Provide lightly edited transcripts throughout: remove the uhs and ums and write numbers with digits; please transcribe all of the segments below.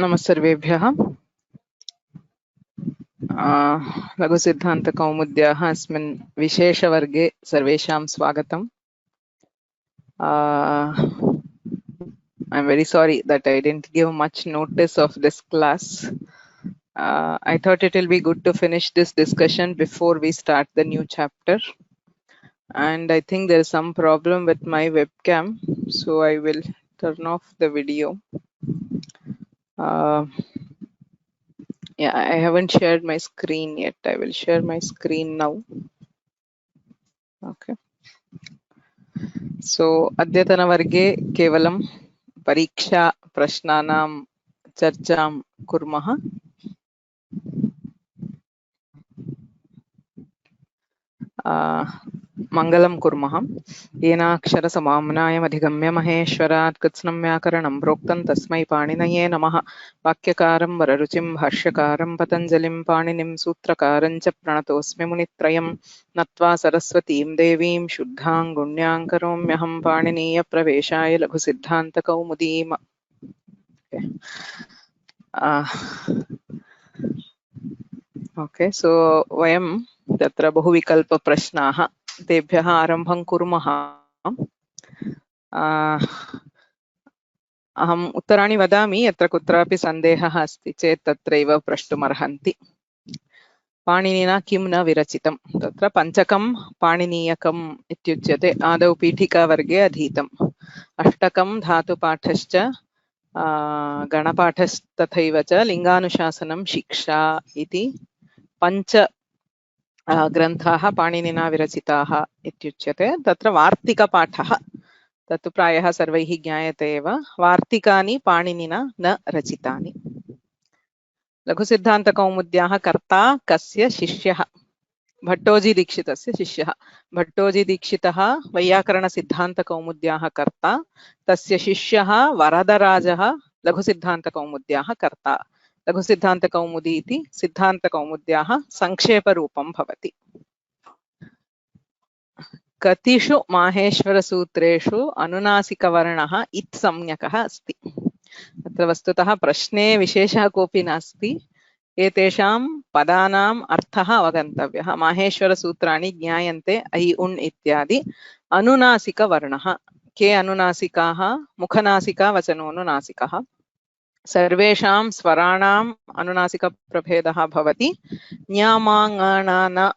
नमस्सर्वेभ्यः। लघुसिद्धान्तकौमुद्याः अस्मिन् विशेषवर्गे सर्वेषां स्वागतम्। I'm very sorry that I didn't give much notice of this class. I thought it will be good to finish this discussion before we start the new chapter. And I think there is some problem with my webcam, so I will turn off the video. Yeah, I haven't shared my screen yet. I will share my screen now. Okay. So अद्यतनवर्गे केवलं परीक्षा प्रश्नानां चर्चां कुर्मः। मङ्गलं कुर्मः। येनाक्षरसमाम्नायमधिगम्य महेश्वरात् कृत्स्नं व्याकरणं प्रोक्तं तस्मै पाणिनये नमः। वाक्यकारं वररुचिं भाष्यकारं पतञ्जलिं पाणिनिं सूत्रकारं च प्रणतोऽस्मि मुनित्रयं। नत्वा सरस्वतीं देवीं शुद्धां गुण्यां करोम्यहं पाणिनीयप्रवेशाय लघुसिद्धान्तकौमुदीम्। ओके, सो वयं तत्र बहुविकल्पप्रश्नाः तेभ्यः आरम्भं कुर्मः। अहम् उत्तराणि वदामि, यत्र कुत्रापि सन्देहः अस्ति चेत् तत्रैव प्रष्टुमर्हन्ति। पाणिनिना किं न विरचितं? तत्र पञ्चकं पाणिनीयकम् इत्युच्यते। आदौ पीठिकावर्गे अधीतम्। अष्टकं धातुपाठश्च गणपाठस्तथैव च लिङ्गानुशासनं शिक्षा इति पञ्च ग्रन्थाः पाणिनिना विरचिताः इत्युच्यते। तत्र वार्तिकपाठः तत्तु प्रायः सर्वैः ज्ञायते एव। वार्तिकानि पाणिनिना न रचितानि। लघुसिद्धान्तकौमुद्याः कर्ता कस्य शिष्यः? भट्टोजीदीक्षितस्य शिष्यः। भट्टोजीदीक्षितः वैयाकरणसिद्धान्तकौमुद्याः कर्ता, तस्य शिष्यः वरदराजः लघुसिद्धान्तकौमुद्याः कर्ता। लघुसिद्धान्तकौमुदी इति सिद्धान्तकौमुद्याः संक्षेपरूपं भवति। कतिषु माहेश्वरसूत्रेषु अनुनासिकवर्णः इत्संज्ञकः अस्ति? अत्र वस्तुतः प्रश्ने विशेषः कोऽपि नास्ति। एतेषां पदानाम् अर्थः अवगन्तव्यः। माहेश्वरसूत्राणि ज्ञायन्ते ऐ उण् इत्यादि। अनुनासिकवर्णः के अनुनासिकाः? मुखनासिका वचनोनुनासिकः। सर्वेषां स्वराणाम् अनुनासिकप्रभेदः भवति। ञ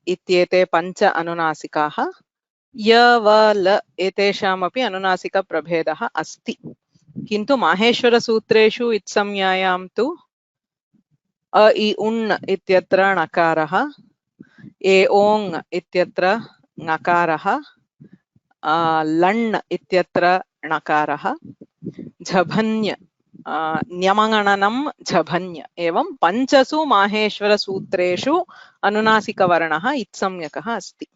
इत्येते पञ्च अनुनासिकाः। य व ल एतेषामपि अनुनासिकप्रभेदः अस्ति, किन्तु माहेश्वरसूत्रेषु इत्संज्ञायां तु अ इ उण् इत्यत्र णकारः, ए ओङ् इत्यत्र ङकारः, लण् इत्यत्र णकारः, झभन्य न्यमगणनं झभन्य, एवं पञ्चसु माहेश्वरसूत्रेषु अनुनासिकवर्णः इत्संज्ञकः अस्ति।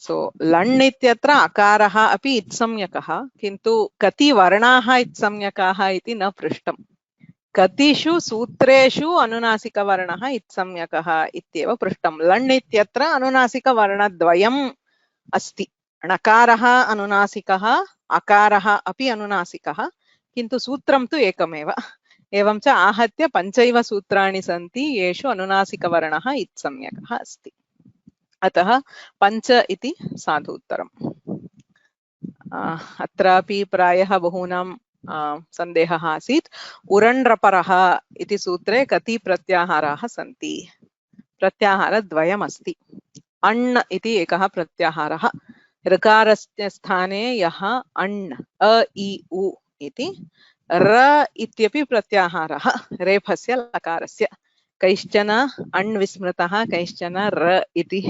सो लण् इत्यत्र अकारः अपि इत्संज्ञकः, किन्तु कति वर्णाः इत्संज्ञकाः इति न पृष्टम्। कतिषु सूत्रेषु अनुनासिकवर्णः इत्संज्ञकः इत्येव पृष्टं। लण् इत्यत्र अनुनासिकवर्णद्वयम् अस्ति। णकारः अनुनासिकः, अकारः अपि अनुनासिकः, किन्तु सूत्रं तु एकमेव। एवं च आहत्य पञ्चैव सूत्राणि सन्ति येषु अनुनासिकवर्णः इत्संज्ञकः अस्ति। अतः पञ्च इति साधु उत्तरम्। अत्रापि प्रायः बहूनां सन्देहः आसीत्। उरण्ड्रपरः इति सूत्रे कति प्रत्याहाराः सन्ति? प्रत्याहारद्वयमस्ति। अण् इति एकः प्रत्याहारः। ऋकारस्य स्थाने यः अण् अ इ उ इति। र इत्यपि प्रत्याहारः रेफस्य लकारस्य। कैश्चन अण् विस्मृतः, कैश्चन र इति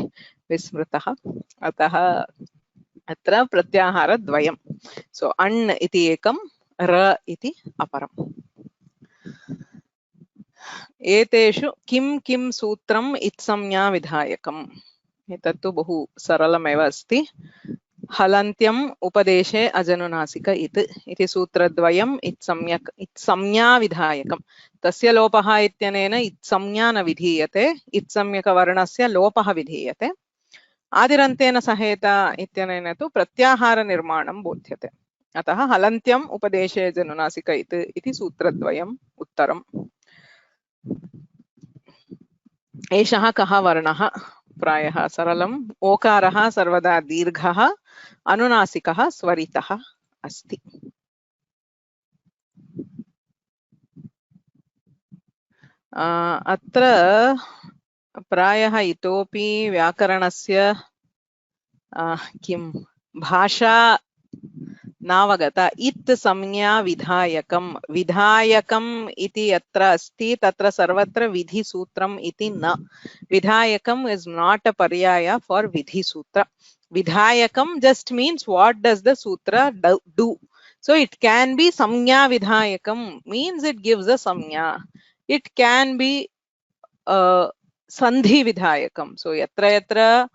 विस्मृतः। अतः अत्र प्रत्याहारद्वयम्। सो अण् इति एकं, र इति अपरम्। एतेषु किं किं सूत्रम् इत्संज्ञा विधायकम्? एतत्तु बहु सरलमेव अस्ति। हलन्त्यम् उपदेशे अजनुनासिक इति सूत्रद्वयम् इत्संज्ञा विधायकम्। तस्य लोपः इत्यनेन इत्संज्ञा न विधीयते, इत्संज्ञकवर्णस्य लोपः विधीयते। आदिरन्तेन सहेत इत्यनेन तु प्रत्याहारनिर्माणं बोध्यते। अतः हलन्त्यम् उपदेशे जनुनासिक इति सूत्रद्वयम् उत्तरम्। एषः कः वर्णः? प्रायः सरलम्। ओकारः सर्वदा दीर्घः, अनुनासिकः स्वरितः अस्ति। अत्र प्रायः इतोपि व्याकरणस्य किं भाषा नावगता। इत् संज्ञा विधायकम्, विधायकम् इति यत्र अस्ति तत्र सर्वत्र विधिसूत्रम् इति न। विधायकम् is not a paryaya for vidhiसूत्र. Vidhayakam just means what does the sutra do. So it can be samnya vidhayakam, means it gives a samnya. It can be sandhi vidhayakam. So yatra yatra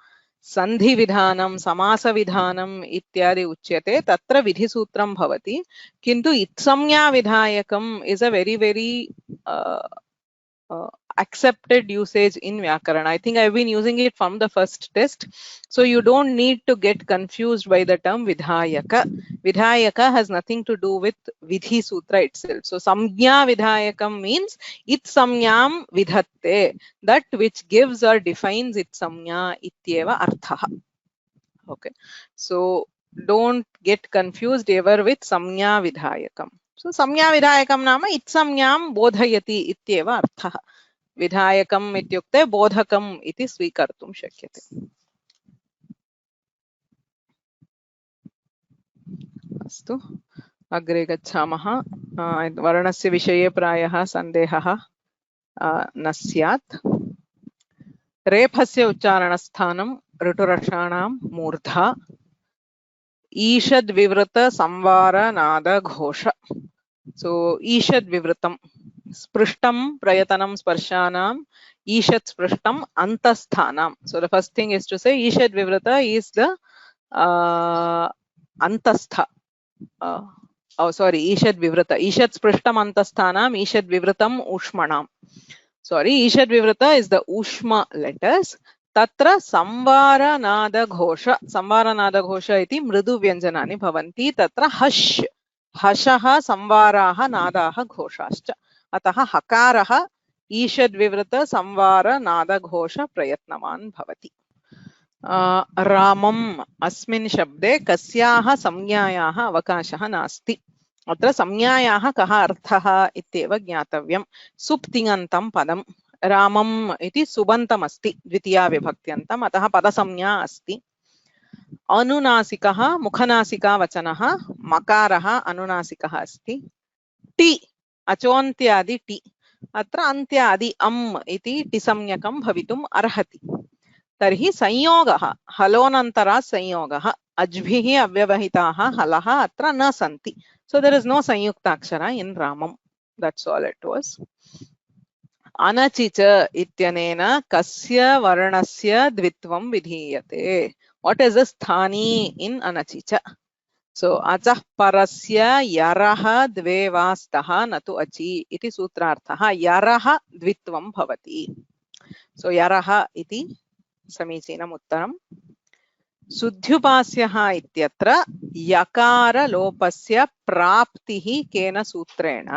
sandhi vidhanam, samasa vidhanam ityadi uchyate tatra vidhisutram bhavati. Kintu itsamnya vidhayakam is a very accepted usage in Vyakarana. I think I've been using it from the first test. So you don't need to get confused by the term Vidhayaka. Vidhayaka has nothing to do with Vidhi Sutra itself. So Samjna Vidhayakam means it samnyam vidhatte, that which gives or defines it samnya ityeva arthaha. Okay. So don't get confused ever with Samnya Vidhayakam. So Samnya Vidhayakam nama itsamnyam bodhayati ityeva arthaha. विधायकम् इत्युक्ते बोधकम् इति स्वीकर्तुं शक्यते। अस्तु, अग्रे गच्छामः। वर्णस्य विषये प्रायः सन्देहः न स्यात्। रेफस्य उच्चारणस्थानं ऋटुरक्षाणां मूर्धा, ईषद्विवृत संवार नाद घोष। सो ईषद्विवृतं स्पृष्टं प्रयतनं स्पर्शानां, ईषत् स्पृष्टं antasthanam. So the first thing is to say ईषद् vivrata is the antastha. ईषद् vivrata. ईषत् स्पृष्टं antasthanam, ईषद् vivratam ushmanam. ईषद् vivrata is the ushma letters. तत्र संवार नाद घोष, संवार नाद घोष इति मृदु व्यञ्जनानि भवन्ति। तत्र हश्, हशः संवाराः नादाः घोषाश्च। अतः हकारः ईषद्विवृत संवार नादघोष प्रयत्नवान् भवति। रामम् अस्मिन् शब्दे कस्याः संज्ञायाः अवकाशः नास्ति। अत्र संज्ञायाः कः अर्थः इत्येव ज्ञातव्यम्। सुप्तिङन्तं पदम्, रामम् इति सुबन्तम् अस्ति द्वितीया विभक्त्यन्तम्, अतः पदसंज्ञा अस्ति। अनुनासिकः मुखनासिका वचनः, मकारः अनुनासिकः अस्ति। टि अचोन्त्यादि टि, अत्र अन्त्यादि अम् इति टिसंज्ञकं भवितुम् अर्हति। तर्हि संयोगः, हलोनन्तरा संयोगः, अज्भिः अव्यवहिताः हलः अत्र न सन्ति। So there is no संयुक्ताक्षर in रामम्. That's all it was. अनचिच इत्यनेन कस्य वर्णस्य द्वित्वं विधीयते? What is the स्थानी in अनचिच? So अचः परस्य यरः द्वे वा स्तः न तु अचि इति सूत्रार्थः। यरः द्वित्वं भवति। So यरः इति समीचीनम् उत्तरम्। सुध्युपास्यः इत्यत्र यकारलोपस्य प्राप्तिः केन सूत्रेण?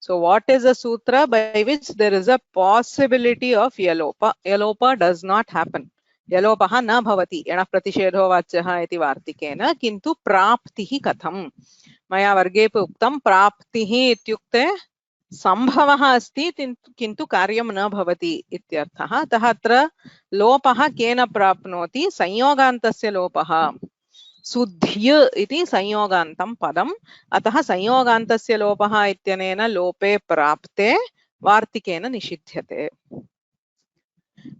So what is a sutra by which there is a possibility of yalopa? Yalopa does not happen. यलोपः न भवति एणः प्रतिषेधो वाच्यः इति वार्तिकेन, किन्तु प्राप्तिः कथम्? मया वर्गेपि उक्तं प्राप्तिः इत्युक्ते संभवः अस्ति किन्तु कार्यं न भवति इत्यर्थः। अतः अत्र लोपः केन प्राप्नोति? संयोगान्तस्य लोपः। सुध्य इति संयोगान्तं पदम्, अतः संयोगान्तस्य लोपः इत्यनेन लोपे प्राप्ते वार्तिकेन निषिध्यते।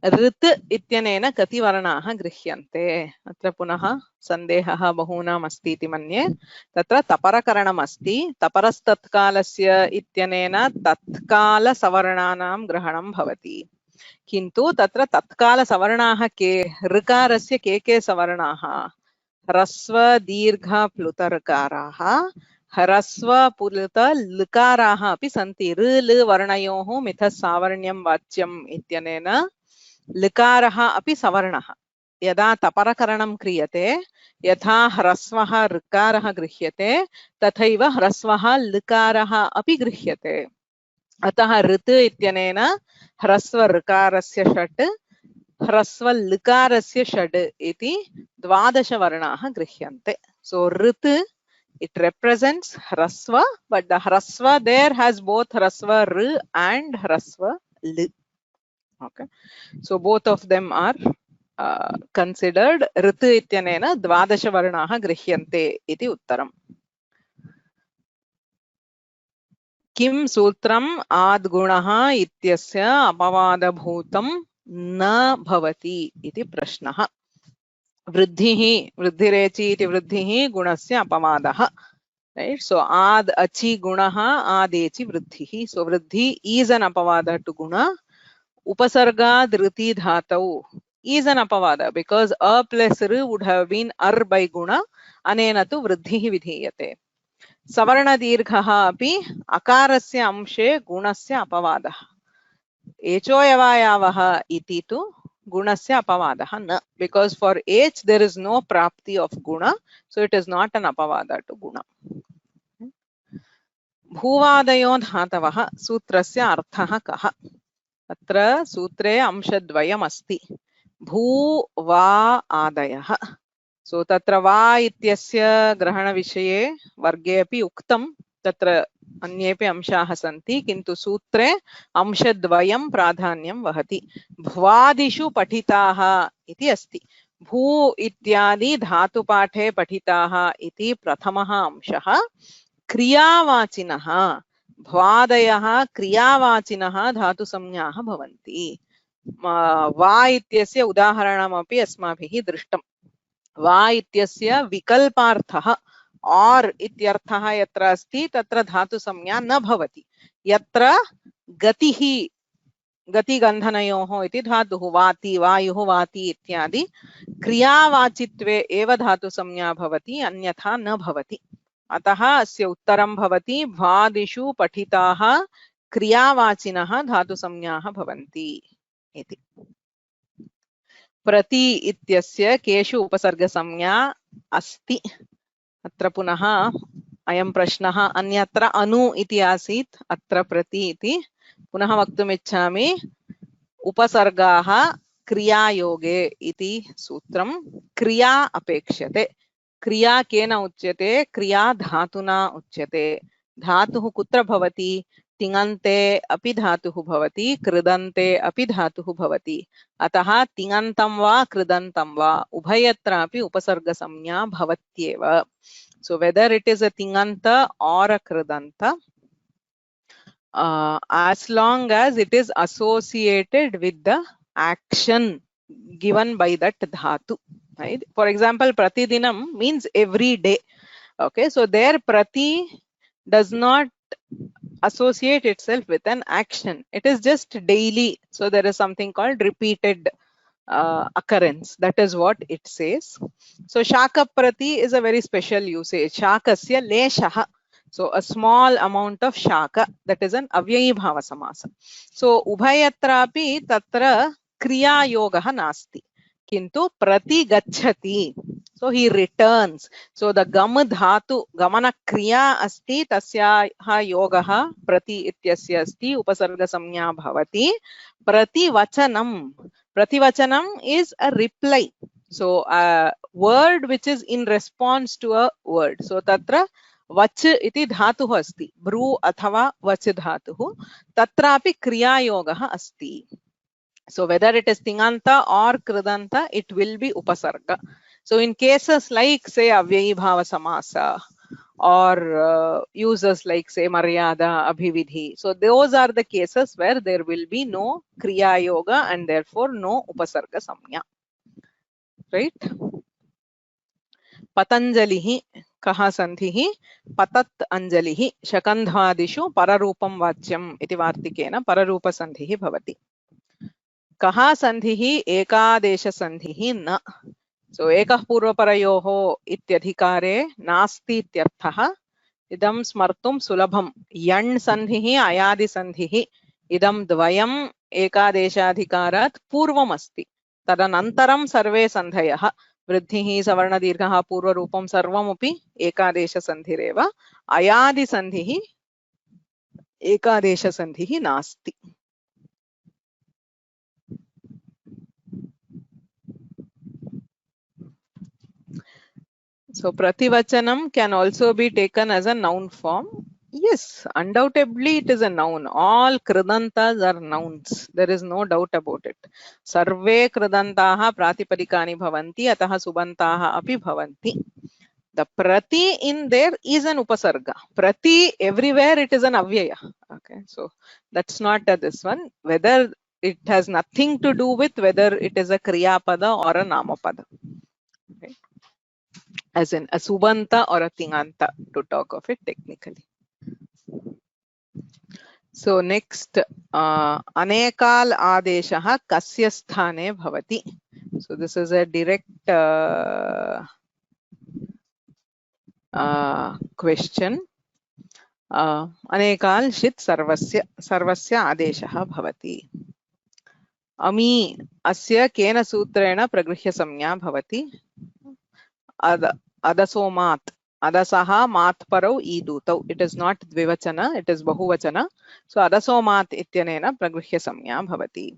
ऋत् इत्यनेन कति वर्णाः गृह्यन्ते? अत्र पुनः सन्देहः बहूनाम् अस्ति इति मन्ये। तत्र तपरकरणम् अस्ति। तपरस्तत्कालस्य इत्यनेन तत्कालसवर्णानां ग्रहणं भवति, किन्तु तत्र तत्कालसवर्णाः के? ऋकारस्य के सवर्णाः? ह्रस्व दीर्घ प्लुत ऋकाराः, ह्रस्व पुलुत लकाराः अपि सन्ति। ऋ लृ वर्णयोः मिथः सावर्ण्यं वाच्यम् इत्यनेन लकारः अपि सवर्णः। यदा तपरकरणं क्रियते यथा ह्रस्वः ऋकारः गृह्यते तथैव ह्रस्वः लकारः अपि गृह्यते। अतः ऋत् इत्यनेन ह्रस्व ऋकारस्य षट् ह्रस्व लकारस्य षड् इति 12 वर्णाः गृह्यन्ते। So ऋत्, it represents hrasva, but the hrasva there has both hrasva r and hrasva l. Okay, so both of them are considered. ऋत् इत्यनेन 12 वर्णाः गृह्यन्ते इति उत्तरम्। किं सूत्रम् आद्गुणः इत्यस्य अपवादभूतं न भवति इति प्रश्नः। वृद्धिः, वृद्धिरेचि इति वृद्धिः गुणस्य अपवादः, right? So आद् अचि गुणः आदेचि वृद्धिः. So वृद्धि is an apavada to guna. Upasargad riti dhatau is an apavada because a plus r would have been ar by guna, anena tu vruddhihi vidhiyate. Savarna dirghaha api akarasya amshe gunasya apavadah. Echo yavayavaha iti tu gunasya apavadah na, because for h there is no prapti of guna, so it is not an apavada to guna. भूवादयो धातवः सूत्रस्य अर्थः कः? अत्र सूत्रे अंशद्वयम् अस्ति, भू वा आदयः. सो तत्र वा इत्यस्य ग्रहणविषये वर्गे अपि उक्तं, तत्र अन्येपि अंशाः सन्ति, किन्तु सूत्रे अंशद्वयं प्राधान्यं वहति। भ्वादिषु पठिताः इति अस्ति। भू इत्यादि धातुपाठे पठिताः इति प्रथमः अंशः। क्रियावाचिनः भ्वादयः क्रियावाचिनः धातुसंज्ञाः भवन्ति। वा इत्यस्य उदाहरणमपि अस्माभिः दृष्टं। वा इत्यस्य विकल्पार्थः और इत्यर्थः यत्र अस्ति तत्र धातुसंज्ञा न भवति। यत्र गतिः गतिगन्धनयोः इति धातुः वाति वायुः वाति इत्यादि क्रियावाचित्वे एव धातुसंज्ञा भवति, अन्यथा न भवति। अतः अस्य उत्तरं भवति भ्वादिषु पठिताः क्रियावाचिनः धातुसंज्ञाः भवन्ति इति। प्रति इत्यस्य केषु उपसर्गसंज्ञा अस्ति? अत्र पुनः अयं प्रश्नः, अन्यत्र अनु इति आसीत्, अत्र प्रति इति। पुनः वक्तुम् इच्छामि, उपसर्गाः क्रियायोगे इति सूत्रं क्रिया अपेक्ष्यते। क्रिया केन उच्यते? क्रिया धातुना उच्यते। धातुः कुत्र भवति? तिङन्ते अपि धातुः भवति, कृदन्ते अपि धातुः भवति। अतः तिङन्तं वा कृदन्तं वा उभयत्रापि उपसर्गसंज्ञा भवत्येव। So whether it is a tinganta or a kridanta, as long as it is associated with the action given by that dhatu, right? For example, pratidinam means every day. Okay, so there prati does not associate itself with an action. It is just daily. So there is something called repeated occurrence. That is what it says. So shaka prati is a very special usage. Shakasya leshaha. So a small amount of shaka, that is an avyayi bhava samasa. So ubhayatrapi tatra kriya yogaha nasti. Kintu prati gacchati. So he returns. So the gam dhatu gamana kriya asti tasyaha yogaha prati ityasya asti upasarga samnya bhavati. Prati vachanam. Prativachanam is a reply. So a word which is in response to a word. So tatra vach iti dhatuh asti. Bru athava vach dhatuh. Tatrapi kriya yogaha asti. So whether it is tinganta or kridanta, it will be upasarga. So in cases like say avyayi bhava samasa or uses like say maryada, abhividhi, so those are the cases where there will be no kriya yoga and therefore no upasarga samya, right? Patanjalihi kaha sandhihi patat anjalihi shakandhvadishu pararupam vachyam iti vartikena pararupa sandhihi bhavati. Kaha sandhihi ekadesha sandhihi na. So ekah purvaparayoho ityadhikare nasti ityarthah. Idam smartum sulabham. Yan sandhihi ayadi sandhihi. Idam dvayam ekadeshadhikarat purvam asti. तदनन्तरं सर्वे सन्धयः वृद्धिः सवर्णदीर्घः पूर्वरूपं सर्वमपि एकादेशसन्धिरेव अयादिसन्धिः एकादेशसन्धिः नास्ति So prativachanam can also be taken as a noun form. Yes, undoubtedly it is a noun. All kridantas are nouns. There is no doubt about it. Sarve kridantaha pratipadikani bhavanti ataha subantaha api bhavanti. The prati in there is an upasarga. Prati everywhere it is an avyaya. Okay, so that's not this one. Whether it has nothing to do with whether it is a kriya pada or a namapada. Okay. As in a subanta or a tinganta to talk of it technically. So next, anekal adeshaha kasya sthane bhavati. So this is a direct question. Anekal shit sarvasya adeshaha bhavati. Ami asya kena sutrena pragrihya samnya bhavati. Adasomat. Adasaha matparau idutau. It is not dvivachana, it is bahuvachana. So adasomat ityanena pragrihya samnya bhavati.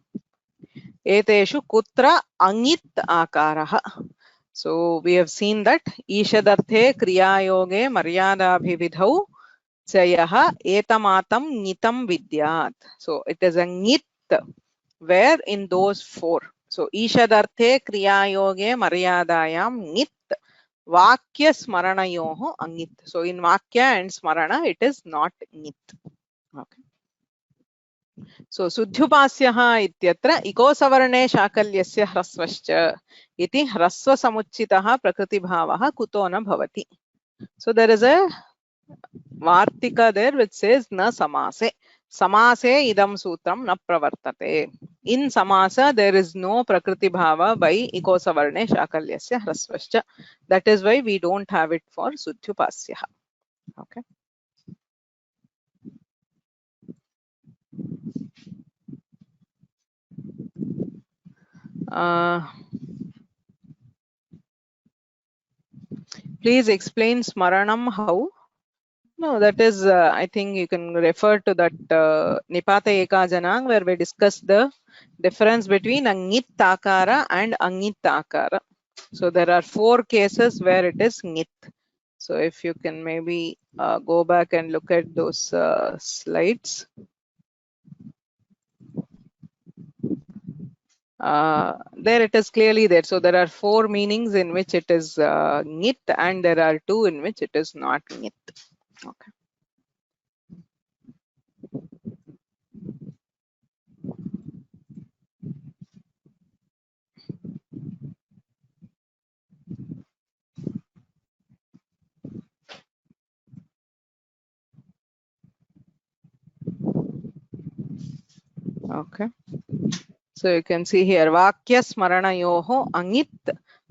Eteshu kutra angit akaraha. So we have seen that ishadarthe kriyayoge maryadabhividhau chayaha etamatam nitam vidyat. So it is a nit where in those four. So ishadarthe kriyayoge maryadayam nit Vakya smaranayoho angit. So in Vakya and Smarana, it is not ngit. Okay. So Sudhyupasyaha ityatra ikosavarne shakalyasya hrasvascha iti hrasva samuchitaha prakriti bhavaha kuto na bhavati. So there is a Vartika there which says na samase. Samase idam sutram na pravartate. In samasa there is no prakriti bhava by ikosavarne shakalyasya hrasvascha. That is why we don't have it for Sudhyupasyaha. Okay. Please explain Smaranam how. No, that is, I think you can refer to that Nipata Eka Janang where we discussed the difference between Angit Akara and Angit Akara. So there are 4 cases where it is Ngit. So if you can maybe go back and look at those slides. There it is clearly there. So there are 4 meanings in which it is Ngit and there are 2 in which it is not Ngit. Okay. Okay. So you can see here Vakya Smaranayoho Angit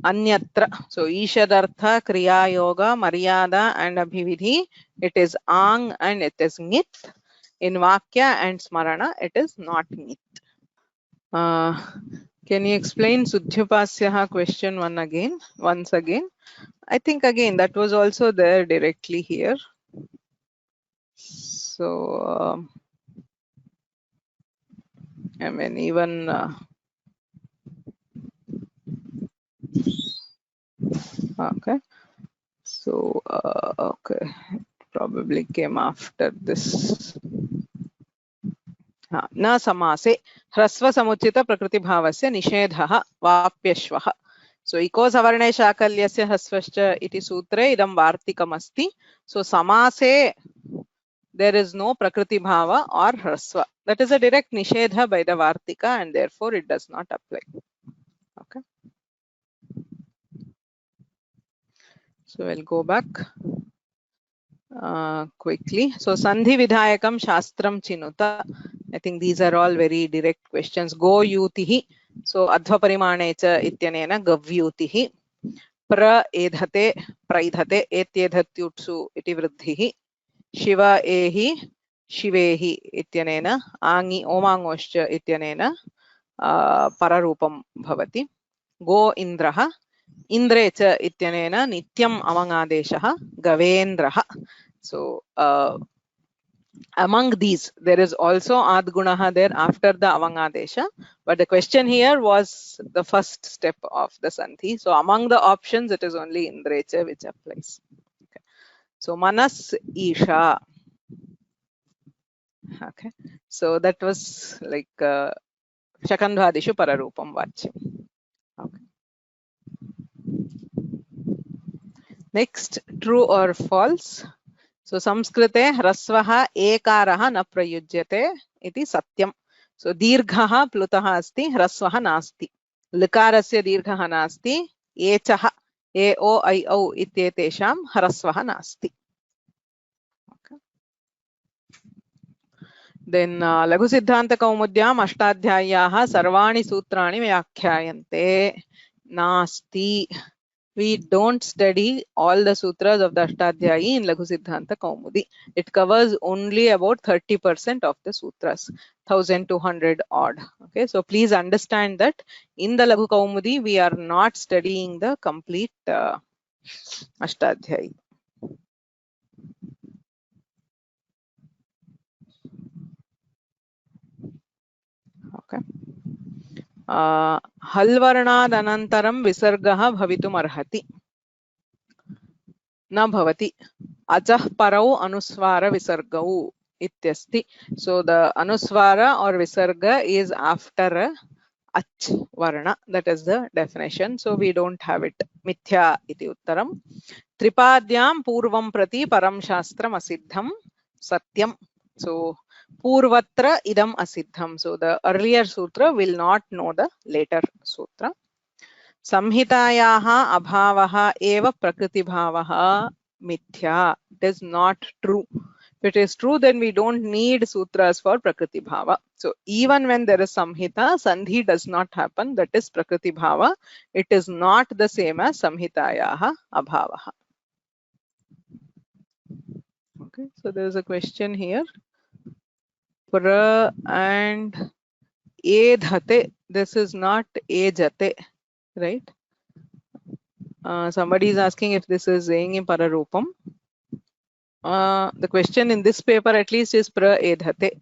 Anyatra. So Ishadartha Kriya Yoga Maryada and Abhividhi. It is Ang and it is Ngit. In Vakya and Smarana it is not Ngit. Can you explain Sudhyupasyaha question once again? I think again that was also there directly here. So I mean even okay. So okay, probably came after this. न समासे ह्रस्व समुचित प्रकृति भावस्य निषेधः वाप्यश्वः. So इको सवर्णे शाकल्यस्य ह्रस्वश्च इति सूत्रे इदं वार्तिकमस्ति. So samase there is no prakriti bhava or hrasva. That is a direct nishedha by the vartika and therefore it does not apply. Okay. So we'll go back quickly. So sandhi vidhayakam shastram chinuta. I think these are all very direct questions. Go yutihi. So adva parimane cha ityanena gavyutihi. Pra edhate praidhate etyedhatyutsu iti vruddhihi. Shiva ehi shivehi ityanena angi omangoscha ityanena पररूपं भवति। गो इन्द्रः, इन्द्रे च इत्यनेन नित्यम् अवङादेशः गवेन्द्रः. So among these there is also adgunaha there after the avangadesha, but the question here was the first step of the sandhi. So among the options it is only indrecha which applies. Okay. So manas isha. Okay, so that was like shakandhadishu pararupam vachyam. Okay. Next, true or false. So Samskrite hrasvaha ekaraha na prayujyate iti satyam. So dirghaha plutaha asti hrasvaha nasti. Likarasya dirghaha nasti echaha e o I o ityetesham hrasvaha nasti. Okay. Then Laghu Siddhanta Kaumudyam Ashtadhyayaha Sarvani Sutrani Vyakhyayante Nasti. We don't study all the sutras of the Ashtadhyayi in Laghu Siddhanta Kaumudi. It covers only about 30% of the sutras, 1200 odd. Okay, so please understand that in the Laghu Kaumudi we are not studying the complete Ashtadhyayi. Okay. हल्वर्णादनन्तरं विसर्गः भवितुमर्हति न भवति अचः परौ अनुस्वार विसर्गौ ityasti. So the anuswara or visarga is after ach varna, that is the definition, so we don't have it. Mithya iti uttaram. Tripadyam purvam prati param shastram asiddham satyam. So purvatra idam asiddham. So the earlier sutra will not know the later sutra. Samhitayaha abhavaha eva prakritibhavaha mithya. It is not true. If it is true, then we don't need sutras for prakriti bhava. So even when there is samhita, sandhi does not happen. That is prakriti bhava. It is not the same as samhitayaha abhavaha. Okay, so there is a question here. Pra and edhate. This is not ejate, right? Somebody is asking if this is saying in pararupam. The question in this paper at least is pra edhate.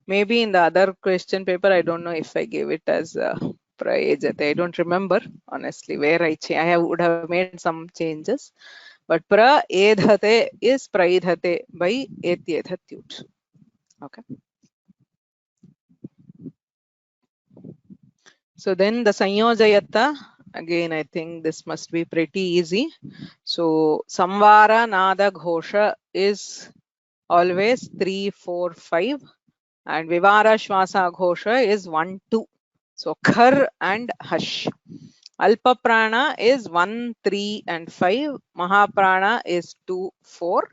Maybe in the other question paper, I don't know if I gave it as pra edhate. I don't remember honestly where I would have made some changes. But pra edhate is praidhate by etyethatyut. Okay. So then the sanyojayata, again I think this must be pretty easy. So samvara nada ghosha is always 3, 4, 5, and vivara shwasa ghosha is 1, 2. So khar and hash. Alpa prana is 1, 3 and 5. Mahaprana is 2, 4.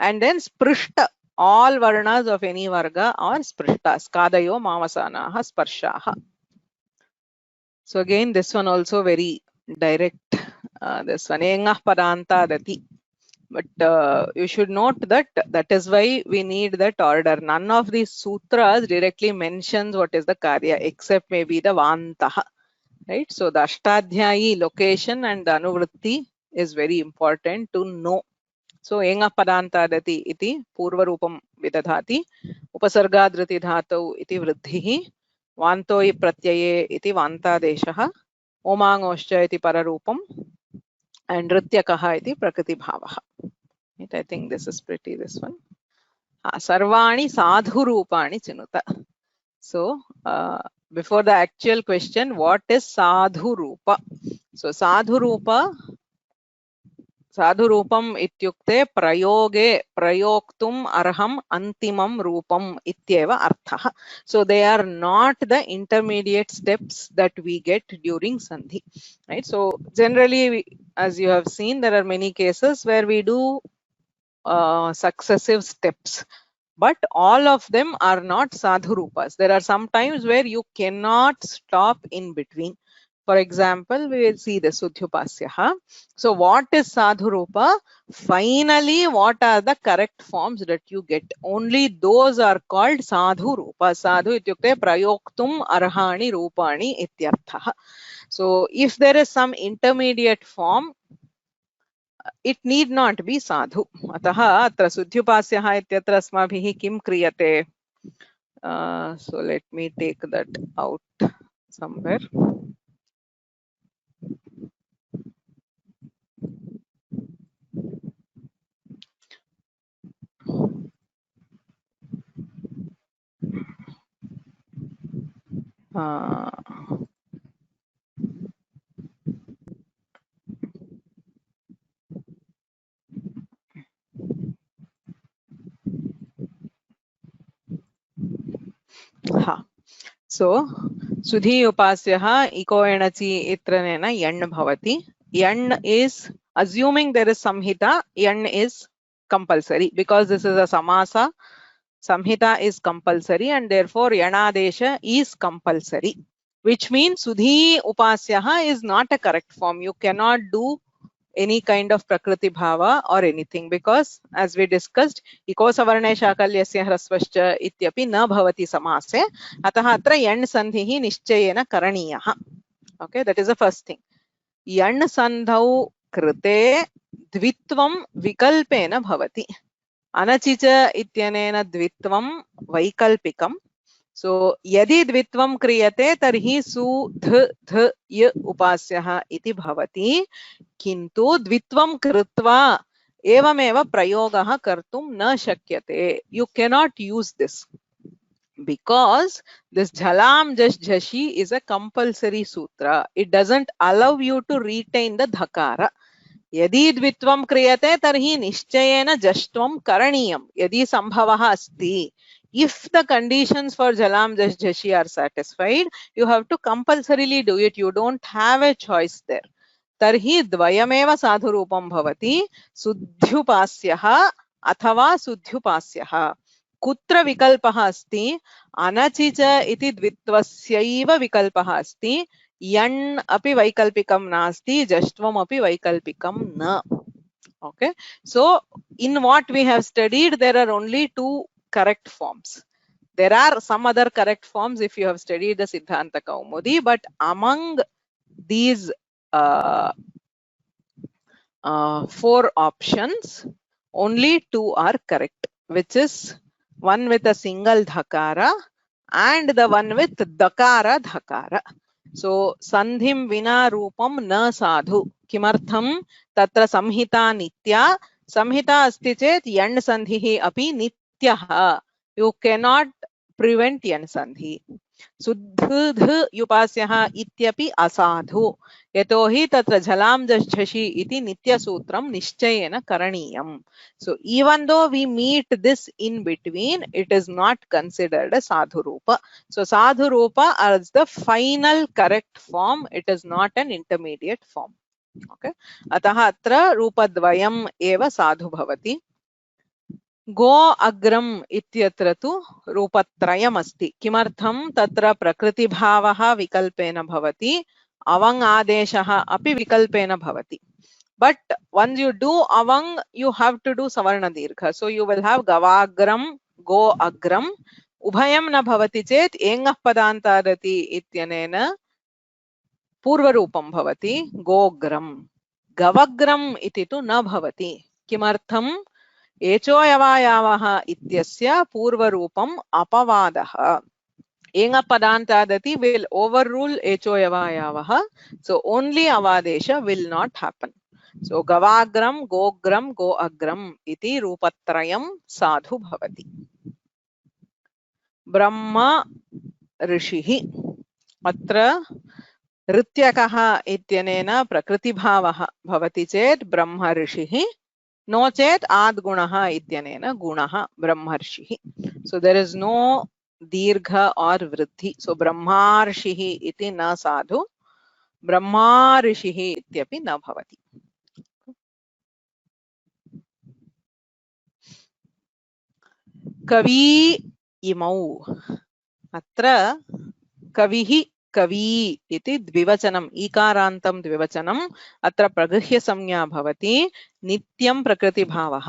And then sprishta, all varnas of any varga are sprishta. Skadayo mavasanaha sparshaha. So again, this one also very direct. This one engah padanta dati. But you should note that that is why we need that order. None of these sutras directly mentions what is the karya except maybe the vantaha, right? So the ashtadhyayi location and the anuvritti is very important to know. So engah padanta dati iti purva rupam vidadhati, upasargadriti dhatau iti vruddhihi, vantoi pratyaye iti vantadeshaha, omangoscha iti pararupam, and nrityakaha iti prakriti bhavaha. I think this is pretty, this one. Sarvani sadhu rupani chinuta. So before the actual question, what is sadhu rupa? So sadhu rupa, sadhu rupam ityukte prayoge prayoktum arham antimam rupam ityeva arthaha. So they are not the intermediate steps that we get during sandhi, right? So generally, as you have seen, there are many cases where we do successive steps, but all of them are not sadhu rupas. There are some times where you cannot stop in between. For example, we will see the Sudhyupasyaha. So what is Sadhurupa? Finally, what are the correct forms that you get? Only those are called Sadhurupa. Sadhu ityukte prayoktum arhani rupani ityartha. So if there is some intermediate form, it need not be sadhu. अतः अत्र सुध्युपास्यः इत्यत्र अस्माभिः किं क्रियते? So let me take that out somewhere. So Sudhi Upasyah iko enachi itranena yan bhavati. Yan is assuming there is samhita, yan is compulsory because this is a samasa. Samhita is compulsory and therefore yanadesha is compulsory, which means Sudhi Upasyaha is not a correct form. You cannot do any kind of prakriti bhava or anything because as we discussed iko savarne shakalyasya hrasvascha ityapi na bhavati samase atah atra yan sandhihi nischayena karaniyah. Okay, that is the first thing. Yan sandhau krite dvitvam vikalpena bhavati. Anachicha ityanena dvitvam vaikalpikam. So yadi dvitvam kriyate tarhi su th y upasyah iti bhavati. किंतु द्वित्वं कृत्वा एवमेव प्रयोगः कर्तुं न शक्यते. You cannot use this because this jhalam jash jhashi is a compulsory sutra. It doesn't allow you to retain the dhakara. यदि द्वित्वं क्रियते तर्हि निश्चयेन जष्ट्वं करणीयं यदि संभवः अस्ति. If the conditions for jhalam jash jhashi are satisfied, you have to compulsorily do it. You don't have a choice there. तर्हि द्वयमेव साधुरूपं भवति सुध्युपास्यः अथवा सुध्युपास्यः. कुत्र विकल्पः अस्ति? अनचिच इति द्वित्वस्यैव विकल्पः अस्ति. यण् अपि वैकल्पिकं नास्ति, जष्ट्वम् अपि वैकल्पिकं न. Okay, so in what we have studied there are only two correct forms. There are some other correct forms if you have studied the Siddhanta Kaumudi, but among these four options, only two are correct, which is one with a single dhakara and the one with dakara dhakara. So sandhim vina rupam na sadhu. Kimartham tatra samhita nitya. Samhita asti chet yan sandhihi api nityaha. You cannot prevent yan sandhi. Suddh yupasyah ityapi asadhu. यतोहि तत्र झलाम झषि इति नित्य सूत्रम निश्चयेन करणीयम. So even though we meet this in between, it is not considered a sadhurupa. So sadhurupa is the final correct form. It is not an intermediate form. Okay. अतः अत्र रूपद्वयम् एव साधु भवति. गो अग्रम इत्यत्र तु रूपत्रयम् अस्ति. किमर्थं? तत्र प्रकृतिभावः विकल्पेन भवति. Avang adeshaha api vikalpena bhavati. But once you do avang, you have to do savarna dirgha. So you will have gavagram, go agram. Ubhayam na bhavati chet engah padantadati ityanena purvarupam bhavati gogram. Gavagram iti tu na bhavati. Kimartham? Echoyavayavaha ityasya purvarupam apavadaha. Enga padantadati will overrule echoyavayavaha. So only avadesha will not happen. So gavagram, gogram, go agram iti rupatrayam sadhu bhavati. Brahma rishihi. Atra rityakaha ityanena prakritibhavaha bhavati chet brahma rishihi. No chet adgunaha ityanena gunaha brahmarshihi. So there is no दीर्घ और वृद्धि. सो ब्रह्मार्षिः इति न साधु, ब्रह्मार्षिः इत्यपि न भवति. कवि इमौ. अत्र कविः कवि इति द्विवचनम् ईकारान्तं द्विवचनम् अत्र प्रगृह्य संज्ञा भवति नित्यं प्रकृतिभावः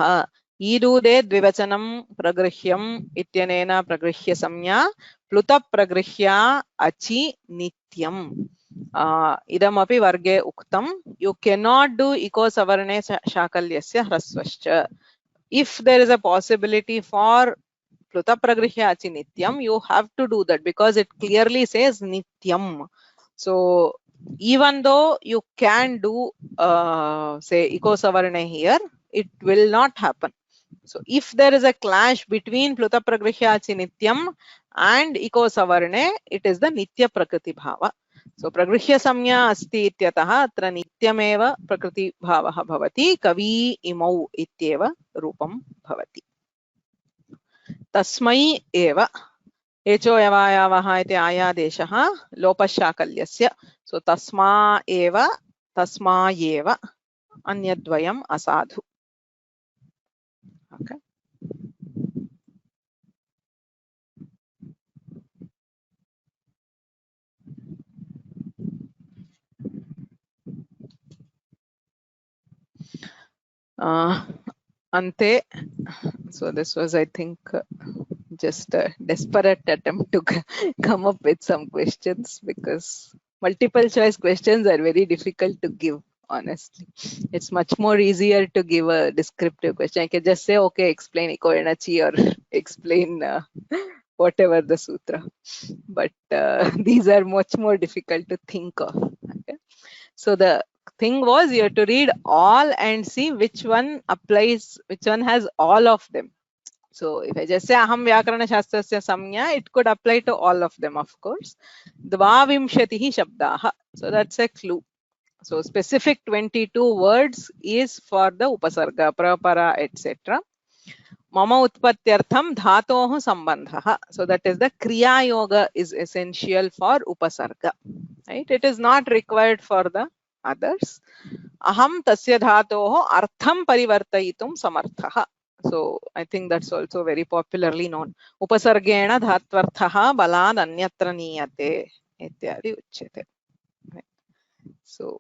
ईरूदे द्विवचनं प्रगृह्यम् इत्यनेन प्रगृह्य संज्ञा प्लुत प्रगृह्या अचि नित्यम् इदमपि वर्गे उक्तं यू cannot do इको सवर्णे शाकल्यस्य ह्रस्वश्च if there is a possibility for Pluta Pragrihya Achi Nityam, you have to do that because it clearly says Nityam. So even though you can do say Iko Savarne here, it will not happen. So if there is a clash between Pluta Pragrihya Achi Nityam and Iko Savarne, it is the Nitya Prakriti Bhava. So Pragrihya Samya Asti Ityataha Atra Nityameva Prakriti Bhavaha Bhavati Kavi Imau Ityeva Rupam Bhavati. तस्मै एव एचो यवायावः इति आयादेशः लोपशाकल्यस्य सो तस्मा एव तस्मायेव अन्यद्वयम् असाधु okay ante so this was I think just a desperate attempt to come up with some questions because multiple choice questions are very difficult to give. Honestly, it's much more easier to give a descriptive question. I can just say, okay, explain Ikoenachi or explain whatever the sutra. But these are much more difficult to think of. Okay? So the thing was you have to read all and see which one applies, which one has all of them. So if I just say Aham Vyakarana Shastrasya Samnya, it could apply to all of them, of course. Dvavimshatihi Shabdaha. So that's a clue. So specific 22 words is for the Upasarga, Prapara, etc. Mama Utpatyartham Dhatoho Sambandhaha. So that is the Kriya Yoga is essential for Upasarga. Right? It is not required for the others. Aham Tasya Dhatoho Artham Parivartayitum Samarthaha. So I think that's also very popularly known. Upasargena dhatvarthaha balad anyatra niyate ityadi uchyate. So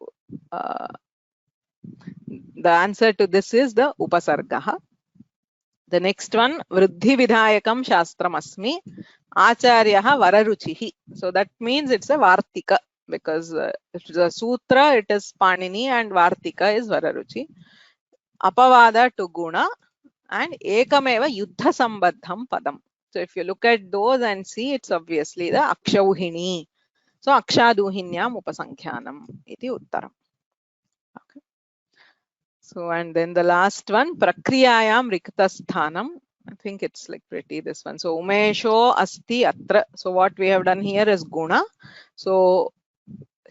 the answer to this is the upasargaha. The next one, Vriddhi Vidhayakam Shastram Asmi Acharyaha Vararuchihi. So that means it's a Vartika because the sutra it is Panini and Vartika is Vararuchi. Apavada to Guna and Ekameva Yuddha Sambadham Padam. So if you look at those and see, it's obviously the Akshauhini. So Akshaduhinyam Upasankhyanam iti uttaram. Okay. So and then the last one, Prakriyayam Riktasthanam. I think it's like pretty this one. So Umesho Asti Atra. So what we have done here is Guna. So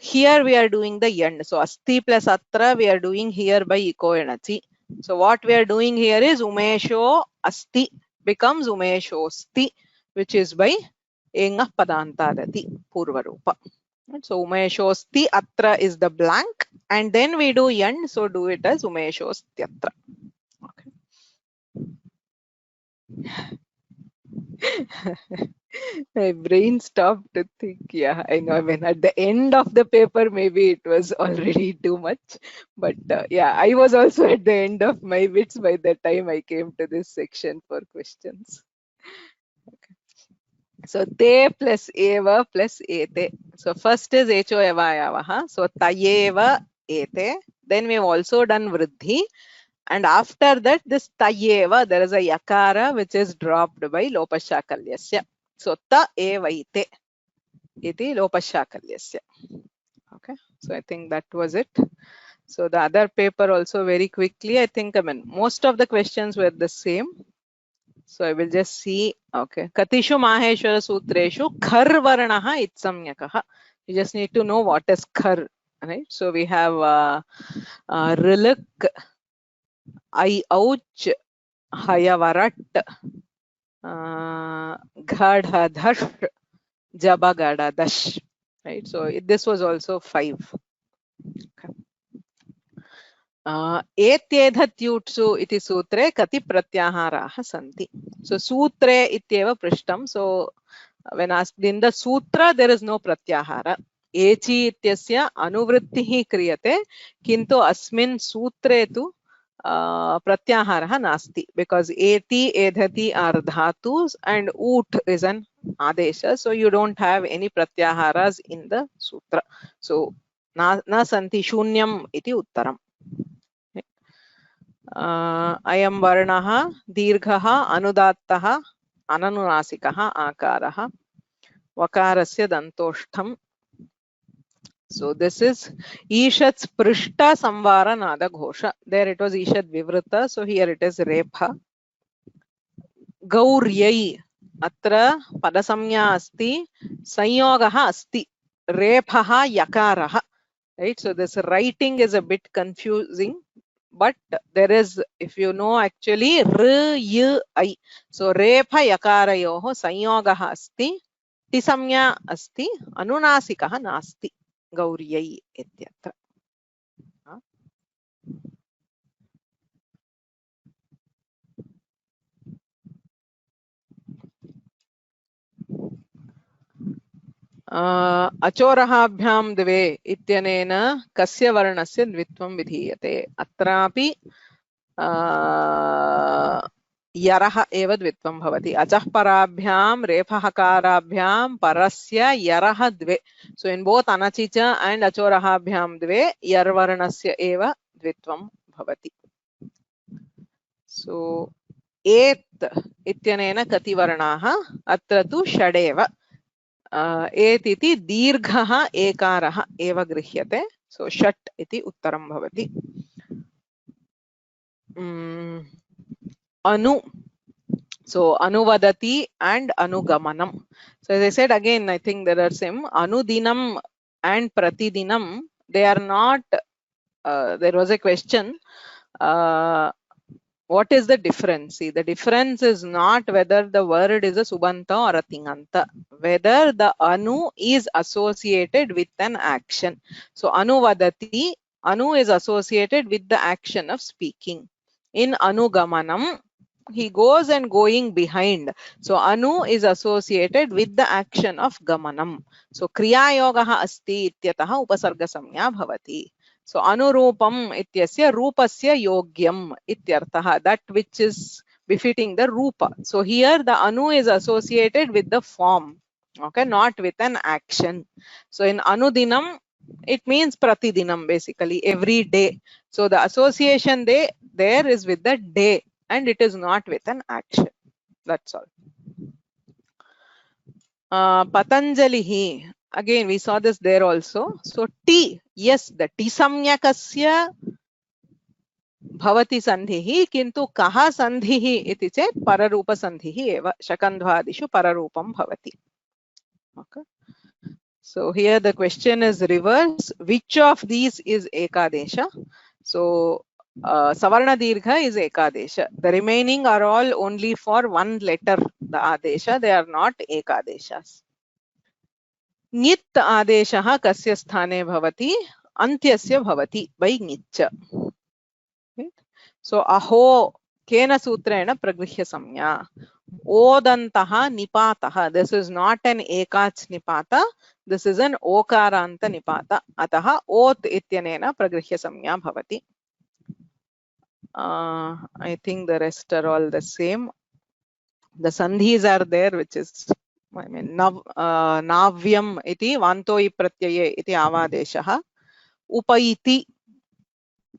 here we are doing the end. So Asti plus Atra we are doing here by Iko Enachi. So what we are doing here is Umesho Asti becomes Umeshosti, which is by Engah Padantadati Purvarupa. So Umeshosti Atra is the blank and then we do end. So do it as Umeshosti Atra. Okay. My brain stopped to think. Yeah, I know. I mean, at the end of the paper, maybe it was already too much. But yeah, I was also at the end of my wits by the time I came to this section for questions. Okay. So te plus eva plus ete. So first is echo evayavaha. So tayeva ete. Then we've also done vriddhi. And after that, this tayeva, there is a yakara which is dropped by lopashakalya. So ta evaite iti lopashakalya. Okay, so I think that was it. So the other paper also very quickly, I think, I mean, most of the questions were the same. So I will just see, okay. Katishu Maheshwara Sutreshu Khar Varnaha Itsamyakaha. You just need to know what is Khar, right? So we have Riluk, I ouch, Hayavarat, Ghadhadhash, Jabagadadash, right? So this was also 5. Okay. Etyedhatyutsu iti sutre kati pratyaharaha santi. So sutre ityeva prishtam. So when asked in the sutra, there is no pratyahara. Echi ityasya anuvrittihi kriyate, kintu asmin sutre tu pratyahara nasti, because eti, edhati are dhatus and ut is an adesha, so you don't have any pratyaharas in the sutra. So na santi shunyam iti uttaram. Ayam varnaha dirghaha anudattaha ananunasikah akarah vakarasya dantoshtham. So this is Ishat Prishta Samvara Nada Ghosha. There it was Ishat Vivrita. So here it is Repha. Gauryai. Atra Padasamya Asti. Sanyogaha Asti. Rephaha Yakaraha. Right. So this writing is a bit confusing. But there is, if you know actually, R, Y, I. So Repha Yakarayoho Sanyogaha Asti. Tisamya Asti. Anunasikaha Nasti. Gauryai ityatra. अचोरहाभ्यां द्वे इत्यनेन कस्य वर्णस्य द्वित्वं विधीयते? अत्रापि यरः एव द्वित्वं भवति. अचः पराभ्यां रेफहकाराभ्यां परस्य यरः द्वे. So in both अनचिच and अचोरहाभ्यां द्वे यर्वर्णस्य एव द्वित्वं भवति. So एत् इत्यनेन कति वर्णाः? अत्र तु षडेव. एत् इति दीर्घः एकारः एव गृह्यते. सो षट् इति उत्तरं भवति. अनु, so anuvadati and anugamanam. So as I said again, I think there are same. Anudinam and pratidinam, they are not, there was a question, what is the difference? See, the difference is not whether the word is a subanta or a tinganta, whether the anu is associated with an action. So anuvadati, anu is associated with the action of speaking. In anugamanam, he goes and going behind. So anu is associated with the action of gamanam. So kriya yogaha asti ityataha upasarga samya bhavati. So anurupam ityasya rupasya yogyam ityarthaha, that which is befitting the rupa. So here the anu is associated with the form, okay, not with an action. So in anudinam, it means pratidinam, basically every day. So the association there is with the day and it is not with an action. That's all. Patanjalihi, again we saw this there also. So T, yes, the T samyakasya bhavati sandhihi, kintu kaha sandhihi iti chet pararupa sandhihi eva, shakandhvadishu pararupam bhavati. Okay. So here the question is reverse. Which of these is ekadesha? So Savarna Dirgha is ekadesha. The remaining are all only for one letter, the adesha. They are not ekadeshas. Nit adeshaha kasya sthane bhavati? Antyasya bhavati by nitcha. So aho kena sutrena pragrihya samya. Odantaha nipataha. This is not an ekach nipata. This is an okaranta nipata. Ataha ot ityanena pragrihya samya bhavati. I think the rest are all the same. The sandhis are there, which is, I mean, navyam iti vantoi pratyaye iti avadeshaha. Upaiti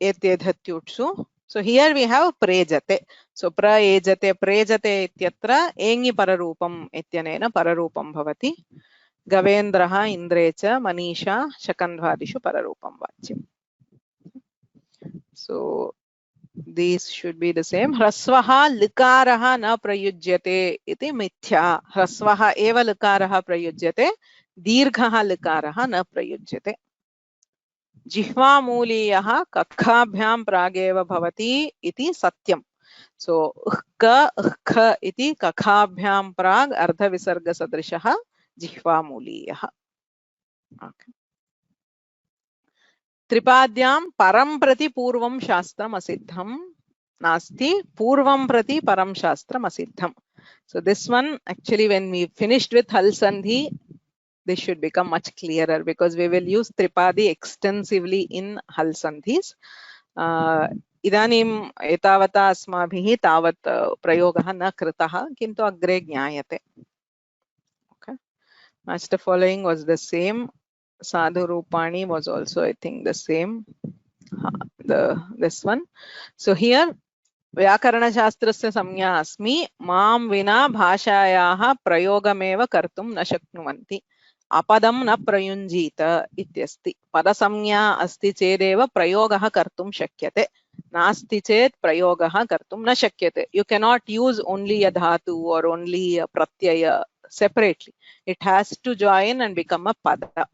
etedhatyutsu. So here we have prejate. So praejate, prejate ityatra engi pararupam ityanena pararupam bhavati. Gavendraha indrecha manisha shakandhvadishu pararupam vachyam. So these should be the same. Hrasvaha likaraha na prayujyate iti mithya. Hrasvaha eva likaraha prayujyate. Dirghaha likaraha na prayujyate. Jihva muliyah kakhabhyam prageva bhavati iti satyam. So kha iti kakhabhyam prag ardha visarga sadrishaha jihva muliyah. Okay. Tripadyam param prati purvam shastram asiddham nasti purvam prati param shastram asiddham. So this one, actually, when we finished with Hal Sandhi, this should become much clearer because we will use Tripadi extensively in Hal Sandhis. इदानीम् एतावता अस्माभिः तावत् प्रयोगः न कृतः किन्तु अग्रे ज्ञायते. Okay. Match the following was the same. Sadhu Rupani was also, I think, the same. This one. So here व्याकरणशास्त्रस्य संज्ञा अस्मि मां विना भाषायाः प्रयोगमेव कर्तुं न शक्नुवन्ति. अपदं न प्रयुञ्जीत इत्यस्ति. पदसंज्ञा अस्ति चेदेव प्रयोगः कर्तुं शक्यते. नास्ति चेत् प्रयोगः कर्तुं न शक्यते. You cannot use only a dhatu or only a pratyaya separately. It has to join and become a pada.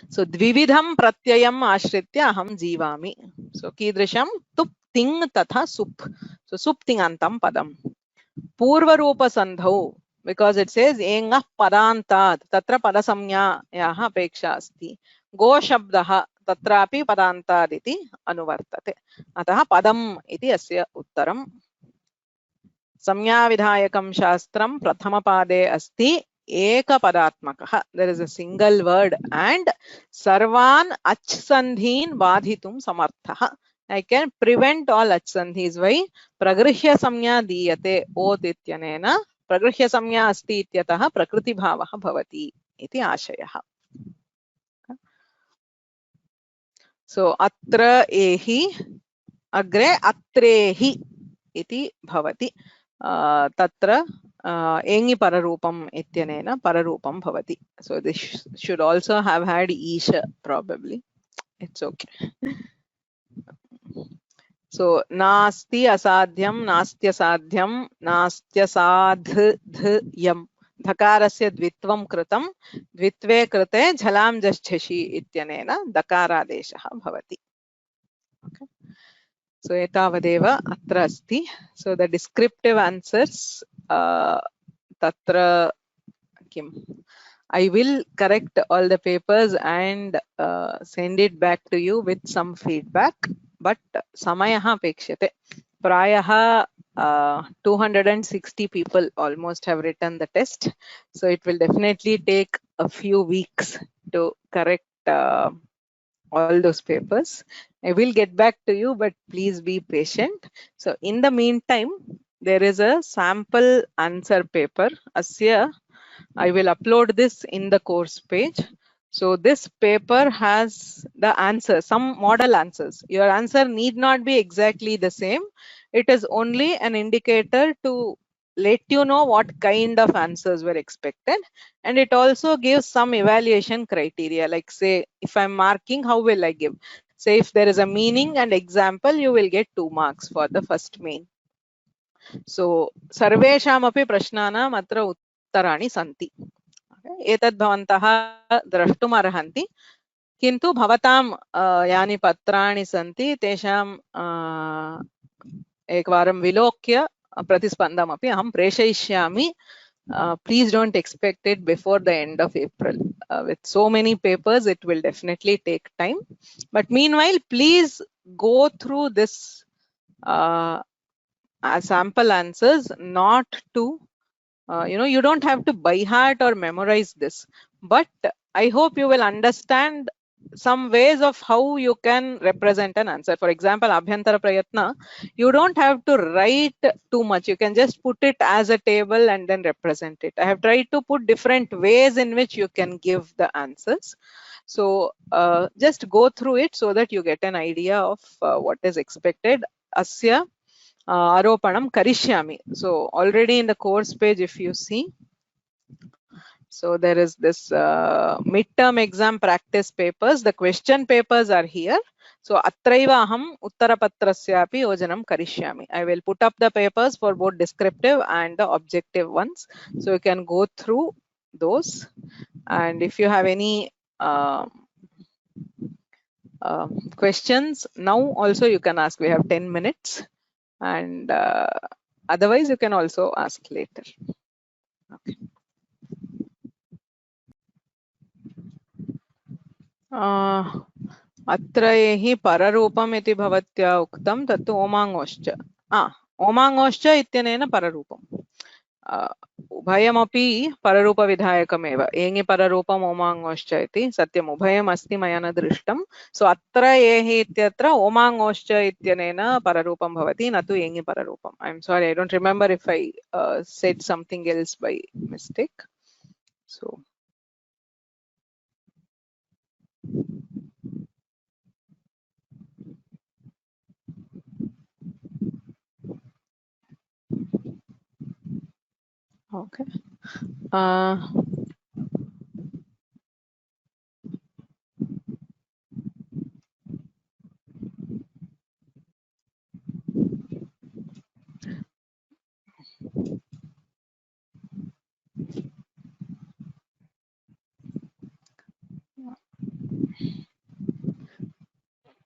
So द्विविधं प्रत्ययम् आश्रित्य अहं जीवामि. So कीदृशं तुप् तिङ् तथा सुप्. So सुप् तिङन्तं पदम्. पूर्वरूपसन्धौ, because it says एङः पदान्तात्, तत्र पदसंज्ञायाः अपेक्षा अस्ति. गो शब्दः तत्रापि पदान्तात् इति अनुवर्तते. अतः पदम् इति अस्य उत्तरम्. संज्ञाविधायकं शास्त्रं प्रथमपादे अस्ति एकपदात्मकः. There is a single word and सर्वान् अच् सन्धीन् बाधितुं समर्थः. I can prevent all अच् सन्धीस्. वै प्रगृह्य संज्ञा दीयते ओत् इत्यनेन प्रगृह्य संज्ञा अस्ति इत्यतः प्रकृतिभावः भवति इति आशयः. So अत्र एहि अग्रे अत्रेहि इति भवति. तत्र एङि पररूपम् इत्यनेन पररूपं भवति. So this should also have had isha probably. It's okay. So नास्ति असाध्यं नास्त्यसाध्यं नास्त्यसाध्यम्. धकारस्य द्वित्वं कृतं. द्वित्वे कृते झलां जश्झषि इत्यनेन दकारादेशः भवति. Okay. So एतावदेव अत्र अस्ति. So the descriptive answers tatra kim. I will correct all the papers and send it back to you with some feedback. But samayah apekshate. Prayah 260 people almost have written the test. So it will definitely take a few weeks to correct all those papers. I will get back to you, but please be patient. So in the meantime, there is a sample answer paper. Asya, I will upload this in the course page. So this paper has the answer, some model answers. Your answer need not be exactly the same. It is only an indicator to let you know what kind of answers were expected. And it also gives some evaluation criteria. Like say, if I'm marking, how will I give? Say if there is a meaning and example, you will get 2 marks for the first main. So सर्वेषामपि प्रश्नानाम् अत्र उत्तराणि सन्ति. एतद् भवन्तः द्रष्टुम् अर्हन्ति. किन्तु भवतां यानि पत्राणि सन्ति तेषां एकवारं विलोक्य प्रतिस्पन्दमपि अहं प्रेषयिष्यामि. Please don't expect it before the end of April. With so many papers, it will definitely take time. But meanwhile, please go through this sample answers, not to you don't have to by heart or memorize this, but I hope you will understand some ways of how you can represent an answer. For example, Abhyantara Prayatna, you don't have to write too much. You can just put it as a table and then represent it. I have tried to put different ways in which you can give the answers. So just go through it so that you get an idea of what is expected. Asya Aropanam Karishyami. So already in the course page, if you see, so there is this midterm exam practice papers. The question papers are here. So atraiva aham uttarapatrasyapi yojanam karishyami. I will put up the papers for both descriptive and the objective ones. So you can go through those. And if you have any questions now, also you can ask. We have 10 minutes. And otherwise you can also ask later. Okay. अत्रैहि पररूपम् इति भवत्या उक्तं तत्तु ओमाङ्गोश्च ओमाङ्गोश्च इत्यनेन पररूपम् उभयमपि पररूपविधायकमेव एङि पररूपम् ओमाङ्गोश्च इति सत्यम् उभयम् अस्ति मया न दृष्टं सो अत्र एहि इत्यत्र ओमाङ्गोश्च इत्यनेन पररूपं भवति न तु एङि पररूपम् I am sorry I don't remember if I said something else by mistake so okay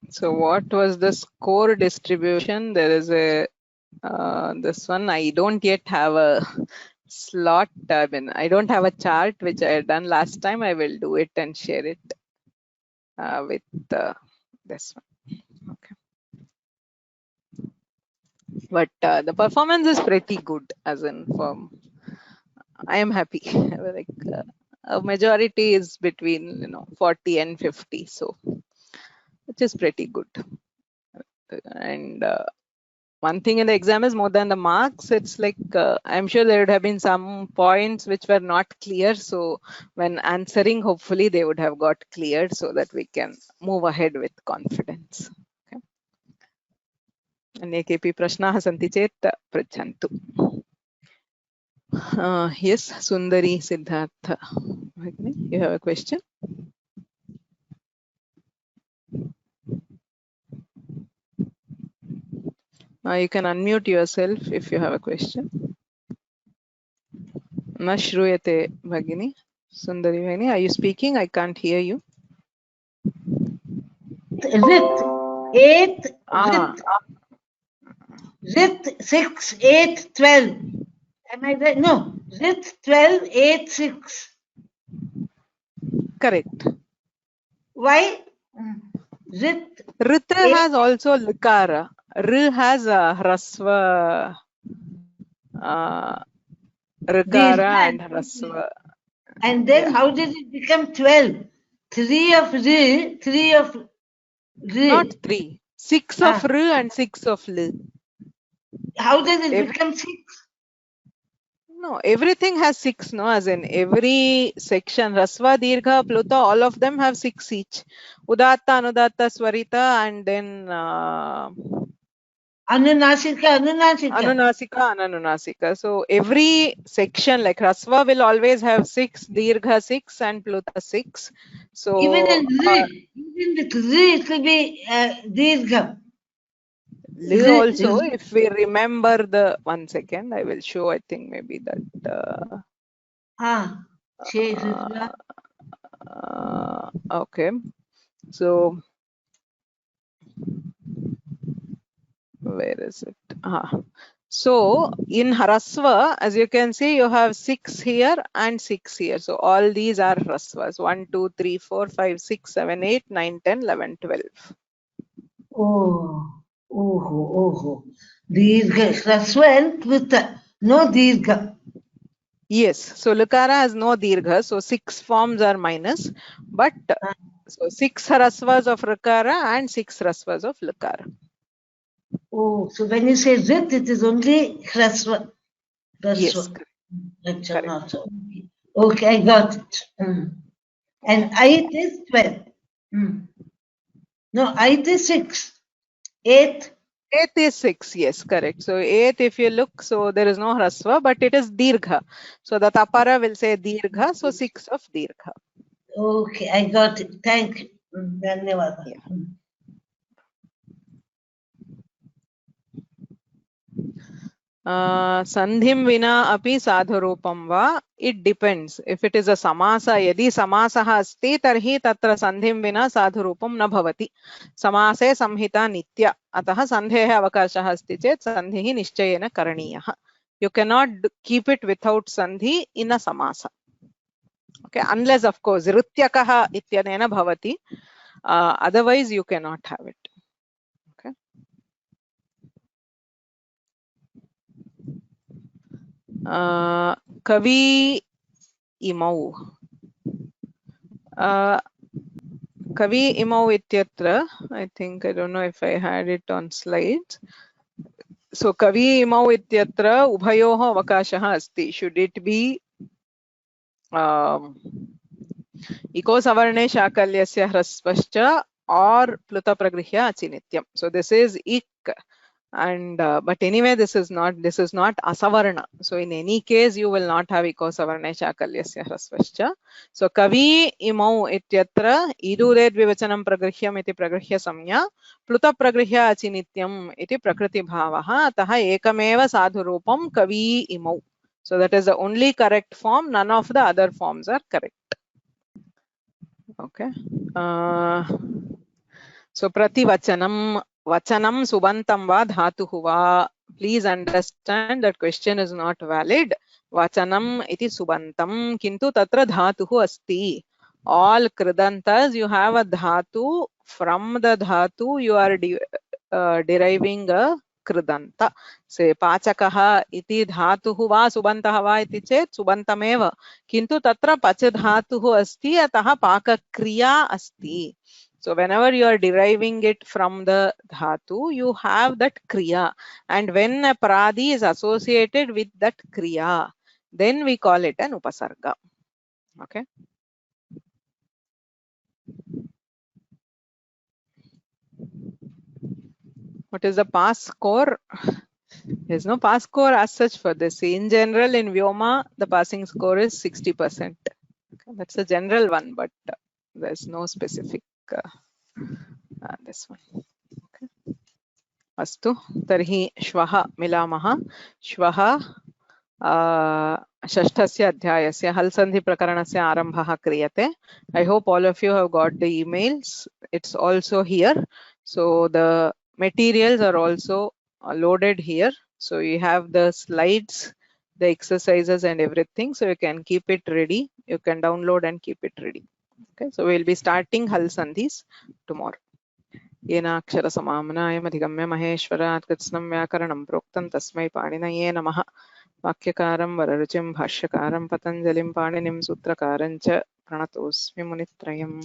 so what was the score distribution? There is a this one I don't yet have a slot. I don't have a chart which I had done last time. I will do it and share it with this one. Okay. But the performance is pretty good, as in I am happy. Like a majority is between 40 and 50, so which is pretty good. And one thing in the exam is more than the marks. It's like I'm sure there would have been some points which were not clear. So when answering, hopefully they would have got cleared so that we can move ahead with confidence. Okay. अन्ये केऽपि प्रश्नाः सन्ति चेत् पृच्छन्तु. Yes, Sundari Siddhartha. You have a question? You can unmute yourself if you have a question. Na shruyate Bhagini. Sundari Bhagini, are you speaking? I can't hear you. Rit 6, 8, 12. Am I right? No. Rit 12, 8, 6. Correct. Why? Rit. Rit has also Likara. R has a Hrasva, Rikara and Hrasva. And then how did it become 12? 3 of R, 3 of R. Not 3. 6 of R and 6 of L. How does it become 6? No, everything has 6, no? As in every section, Rasva, Dirgha, Pluta, all of them have 6 each. Udatta, Anudatta, Swarita, and then Anunasika. Anunasika, Ananunasika. So every section, like Rasva will always have 6, Dirgha 6, and Pluta 6. So even in Z, even with Z, it will be Dirgha. Also, if we remember the 1 second, I will show. I think maybe that. Okay. So where is it? So in Hrasva, as you can see, you have 6 here and 6 here. So all these are Hrasvas. 1, 2, 3, 4, 5, 6, 7, 8, 9, 10, 11, 12. Oh. Dirgha. Hrasva and Pluta. No Dirgha. Yes. So Lukara has no Dirgha. So 6 forms are minus. But so 6 Hrasvas of Rukara and 6 Hrasvas of Lukara. Oh, so when you say Rit, it is only Hrasva. Yes. Correct. Okay, I got it. And Ait is 12. No, Ait is 6. 8. 8 is 6, yes, correct. So 8, if you look, so there is no Hrasva, but it is Dirgha. So the Tapara will say Dirgha, so 6 of Dirgha. Okay, I got it. Thank you. Dhanyawada. Yeah. Sandhim vina api sadhurupam va. It depends. If it is a samasa, yadi samasah asti tarhi tatra sandhim vina sadhurupam na bhavati. Samase samhita nitya. Ataha sandheha avakashah asti chet sandhihi nischayena karaniyah. You cannot keep it without sandhi in a samasa. Okay, unless of course rityakaha ityanena bhavati. Otherwise you cannot have it. Okay. कवि इमौ कवि इमौ इत्यत्र I think I don't know if I had it on slides. So कवि इमौ इत्यत्र उभयोः अवकाशः अस्ति. Should it be इको सवर्णे शाकल्यस्य ह्रस्वश्च or pluta pragrihya achinityam. So this is ik, and but anyway this is not asavarna. So in any case you will not have iko savarne shakalyasya hrasvascha. So kavi imau ityatra idured vivachanam pragrihyam iti pragrihya samya pluta pragrihya achinityam iti prakriti bhavah atah ekameva sadhu rupam kavi imau. So that is the only correct form. None of the other forms are correct. Okay. So prativachanam, vachanam subantam va dhatuhu va. Please understand that question is not valid. Vachanam iti subantam kintu tatra dhatuhu asti. All kridantas you have a dhatu. From the dhatu you are deriving a kridanta. Say pachakaha iti dhatuhu va subantah va iti chet subantameva. Kintu tatra pachadhatuhu asti ataha pakakriya asti. So whenever you are deriving it from the dhatu, you have that kriya. And when a pradi is associated with that kriya, then we call it an upasarga. Okay. What is the pass score? There's no pass score as such for this. In general, in Vyoma, the passing score is 60%. Okay. That's a general one, but there's no specific this one. Okay. अस्तु तर्हि श्वः मिलामः. श्वः षष्ठस्य अध्यायस्य हल्सन्धि प्रकरणस्य आरम्भः क्रियते. I hope all of you have got the emails. It's also here. So the materials are also loaded here. So you have the slides, the exercises and everything. So you can keep it ready. You can download and keep it ready. Okay. So we'll be starting Halsandhis tomorrow. येनाक्षरसमाम्नायमधिगम्य महेश्वरात् कृत्स्नं व्याकरणं प्रोक्तं तस्मै पाणिनये नमः. वाक्यकारं वररुचिं भाष्यकारं पतञ्जलिं पाणिनिं सूत्रकारं च प्रणतोऽस्मि मुनित्रयम्.